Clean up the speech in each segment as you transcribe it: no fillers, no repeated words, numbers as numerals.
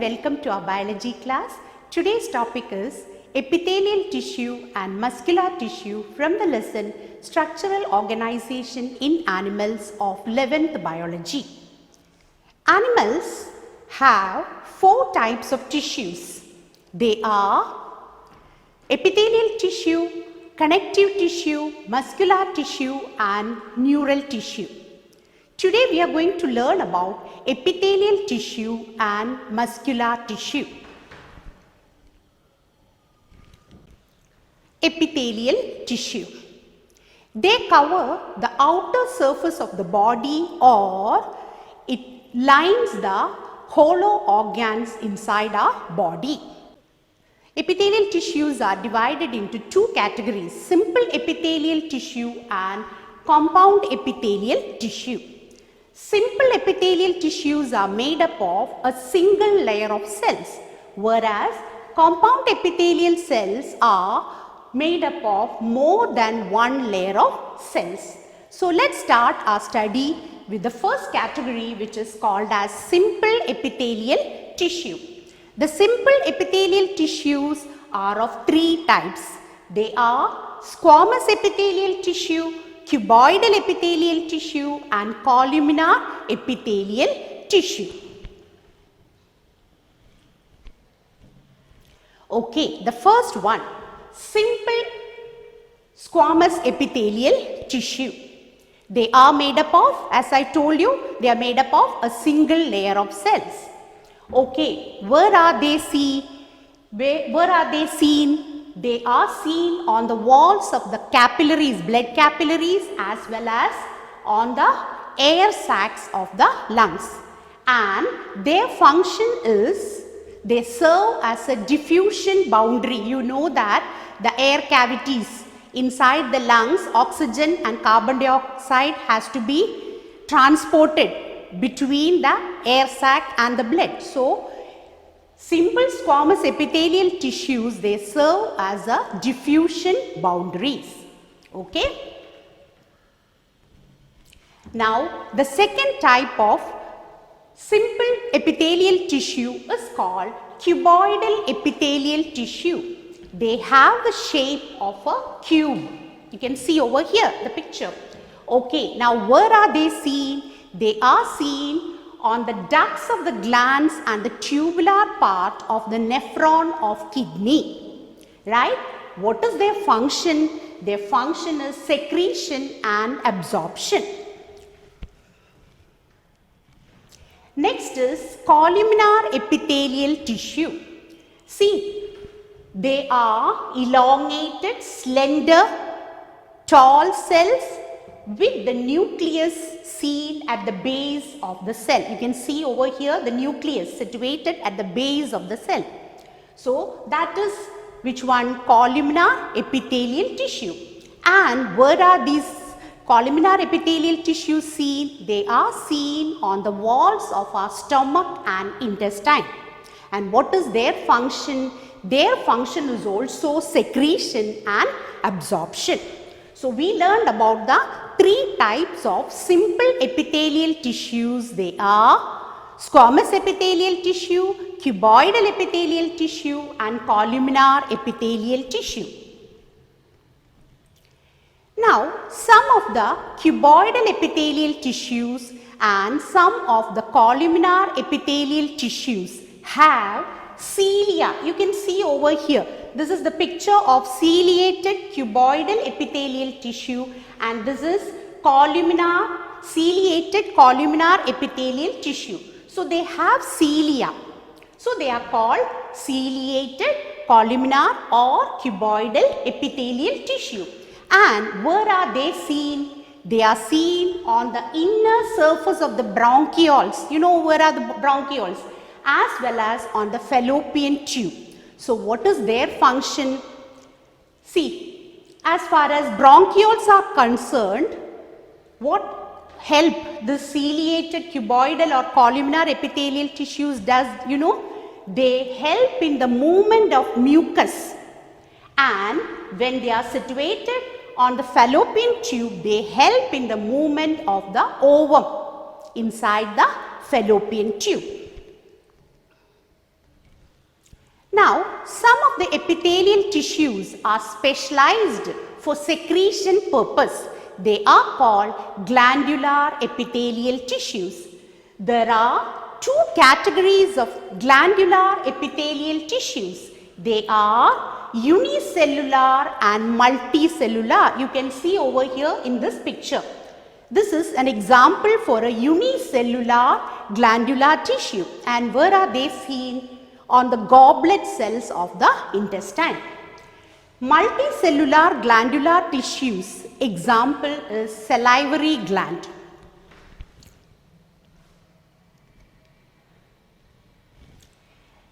welcome to our biology class. Today's topic is epithelial tissue and muscular tissue from the lesson Structural Organization in Animals of 11th Biology. Animals have 4 types of tissues. They are epithelial tissue, connective tissue, muscular tissue and neural tissue. Today we are going to learn about epithelial tissue and muscular tissue. Epithelial tissue. They cover the outer surface of the body or it lines the hollow organs inside our body. Epithelial tissues are divided into 2 categories, simple epithelial tissue and compound epithelial tissue. Simple epithelial tissues are made up of a single layer of cells, whereas compound epithelial cells are made up of more than one layer of cells. So let's start our study with the first category, which is called as simple epithelial tissue. The simple epithelial tissues are of 3 types. They are squamous epithelial tissue, cuboidal epithelial tissue and columnar epithelial tissue. Okay, the first one, simple squamous epithelial tissue. They are made up of, as I told you, they are made up of a single layer of cells. Okay, where are they seen? Where are they seen? They are seen on the walls of the capillaries, blood capillaries, as well as on the air sacs of the lungs. And their function is, they serve as a diffusion boundary. You know that the air cavities inside the lungs, oxygen and carbon dioxide has to be transported between the air sac and the blood. So, simple squamous epithelial tissues, they serve as a diffusion boundaries. Okay. Now, the second type of simple epithelial tissue is called cuboidal epithelial tissue. They have the shape of a cube. You can see over here the picture. Okay, now where are they seen? They are seen on the ducts of the glands and the tubular part of the nephron of kidney. Right? What is their function? Their function is secretion and absorption. Next is columnar epithelial tissue. See, they are elongated, slender, tall cells with the nucleus seen at the base of the cell. You can see over here the nucleus situated at the base of the cell. So, that is which one? Columnar epithelial tissue. And where are these columnar epithelial tissues seen? They are seen on the walls of our stomach and intestine. And what is their function? Their function is also secretion and absorption. So, we learned about the 3 types of simple epithelial tissues. They are squamous epithelial tissue, cuboidal epithelial tissue and columnar epithelial tissue. Now, some of the cuboidal epithelial tissues and some of the columnar epithelial tissues have cilia. You can see over here. This is the picture of ciliated cuboidal epithelial tissue and this is ciliated columnar epithelial tissue. So, they have cilia. So, they are called ciliated columnar or cuboidal epithelial tissue. And where are they seen? They are seen on the inner surface of the bronchioles. You know where are the bronchioles? As well as on the fallopian tube. So, what is their function? See, as far as bronchioles are concerned, what help the ciliated cuboidal or columnar epithelial tissues does, you know? They help in the movement of mucus, and when they are situated on the fallopian tube, they help in the movement of the ovum inside the fallopian tube. Now, some of the epithelial tissues are specialized for secretion purpose. They are called glandular epithelial tissues. There are two categories of glandular epithelial tissues. They are unicellular and multicellular. You can see over here in this picture. This is an example for a unicellular glandular tissue. And where are they seen? On the goblet cells of the intestine. Multicellular glandular tissues, example is salivary gland.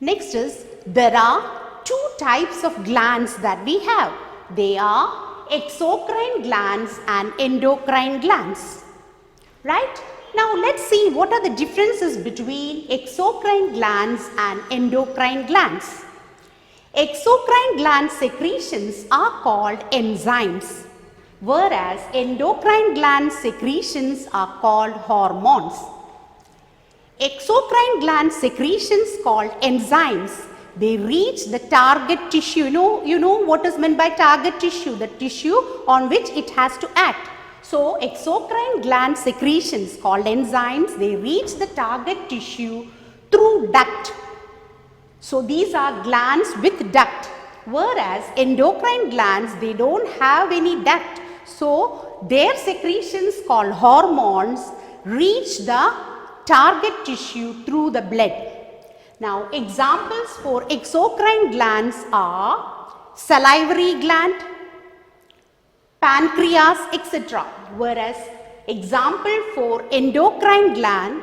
Next is, there are two types of glands that we have. They are exocrine glands and endocrine glands. Right? Now let's see what are the differences between exocrine glands and endocrine glands. Exocrine gland secretions are called enzymes, whereas endocrine gland secretions are called hormones. Exocrine gland secretions called enzymes, they reach the target tissue. You know what is meant by target tissue, the tissue on which it has to act. So, exocrine gland secretions called enzymes, they reach the target tissue through duct. So, these are glands with duct, whereas endocrine glands, they don't have any duct. So, their secretions called hormones reach the target tissue through the blood. Now, examples for exocrine glands are salivary gland, pancreas, etc. Whereas example for endocrine gland,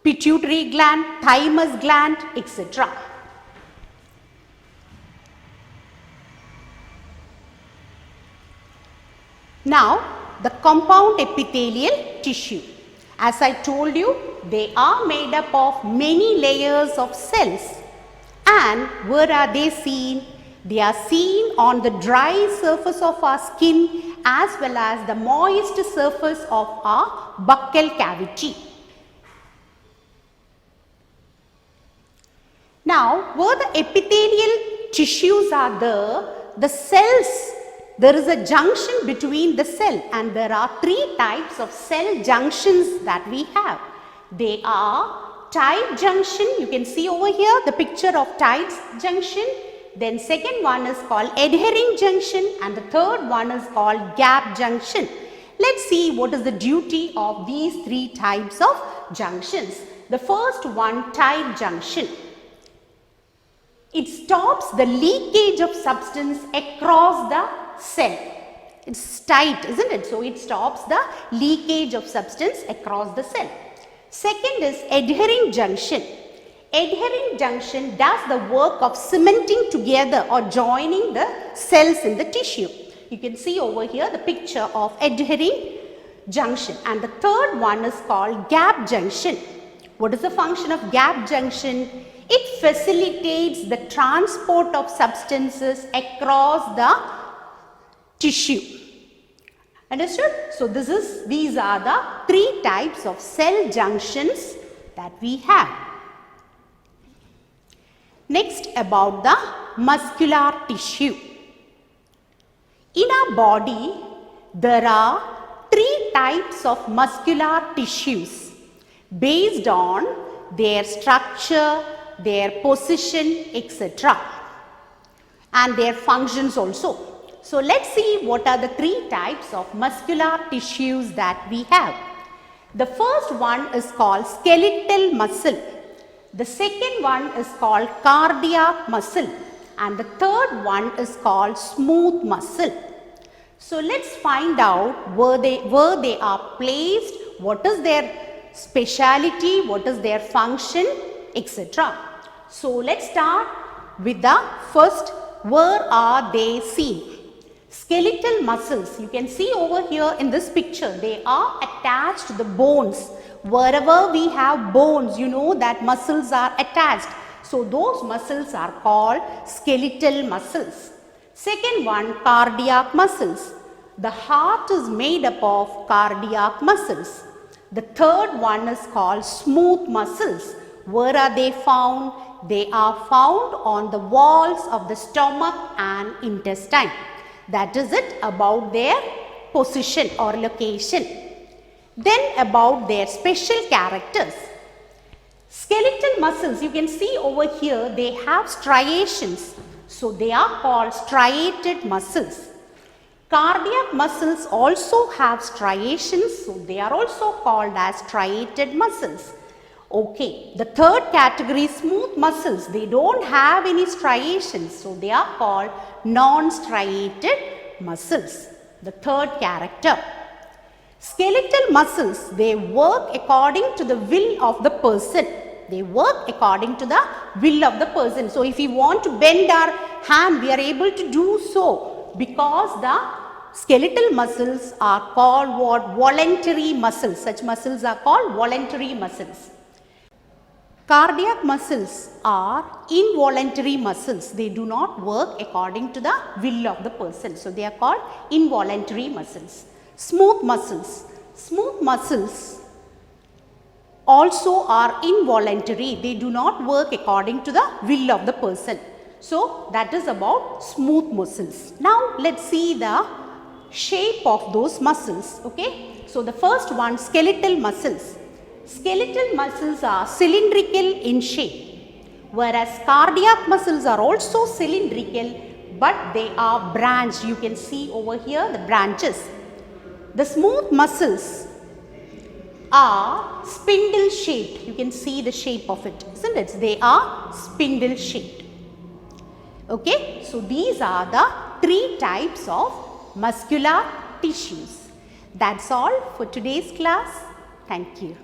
pituitary gland, thymus gland, etc. Now, the compound epithelial tissue. As I told you, they are made up of many layers of cells. And where are they seen? They are seen on the dry surface of our skin as well as the moist surface of our buccal cavity. Now, where the epithelial tissues are there, the cells, there is a junction between the cell, and there are three types of cell junctions that we have. They are tight junction, you can see over here the picture of tight junction. Then second one is called adhering junction, and the third one is called gap junction. Let's see what is the duty of these three types of junctions. The first one, tight junction. It stops the leakage of substance across the cell. It's tight, isn't it? So, it stops the leakage of substance across the cell. Second is adhering junction. Adhering junction does the work of cementing together or joining the cells in the tissue. You can see over here the picture of adhering junction. And the third one is called gap junction. What is the function of gap junction? It facilitates the transport of substances across the tissue. Understood? So, these are the three types of cell junctions that we have. Next, about the muscular tissue. In our body, there are three types of muscular tissues based on their structure, their position, etc. and their functions also. So, let's see what are the three types of muscular tissues that we have. The first one is called skeletal muscle. The second one is called cardiac muscle, and the third one is called smooth muscle. So, let's find out where they are placed, what is their speciality, what is their function, etc. So, let's start with the first, where are they seen? Skeletal muscles, you can see over here in this picture, they are attached to the bones. Wherever we have bones, you know that muscles are attached. So, those muscles are called skeletal muscles. Second one, cardiac muscles. The heart is made up of cardiac muscles. The third one is called smooth muscles. Where are they found? they are found on the walls of the stomach and intestine. That is it about their position or location. Then about their special characters. Skeletal muscles, you can see over here, they have striations. So they are called striated muscles. Cardiac muscles also have striations, so they are also called as striated muscles. Okay, the third category, smooth muscles, they don't have any striations, so they are called non-striated muscles. The third character. Skeletal muscles, they work according to the will of the person. They work according to the will of the person. So if we want to bend our hand, we are able to do so because the skeletal muscles are called what? Voluntary muscles. Such muscles are called voluntary muscles. Cardiac muscles are involuntary muscles. They do not work according to the will of the person. So they are called involuntary muscles. Smooth muscles. Smooth muscles also are involuntary. They do not work according to the will of the person. So that is about smooth muscles. Now let's see the shape of those muscles. Okay. So the first one, skeletal muscles. Skeletal muscles are cylindrical in shape, whereas cardiac muscles are also cylindrical, but they are branched. You can see over here the branches. The smooth muscles are spindle shaped. You can see the shape of it, isn't it? They are spindle shaped. Okay, so these are the three types of muscular tissues. That's all for today's class. Thank you.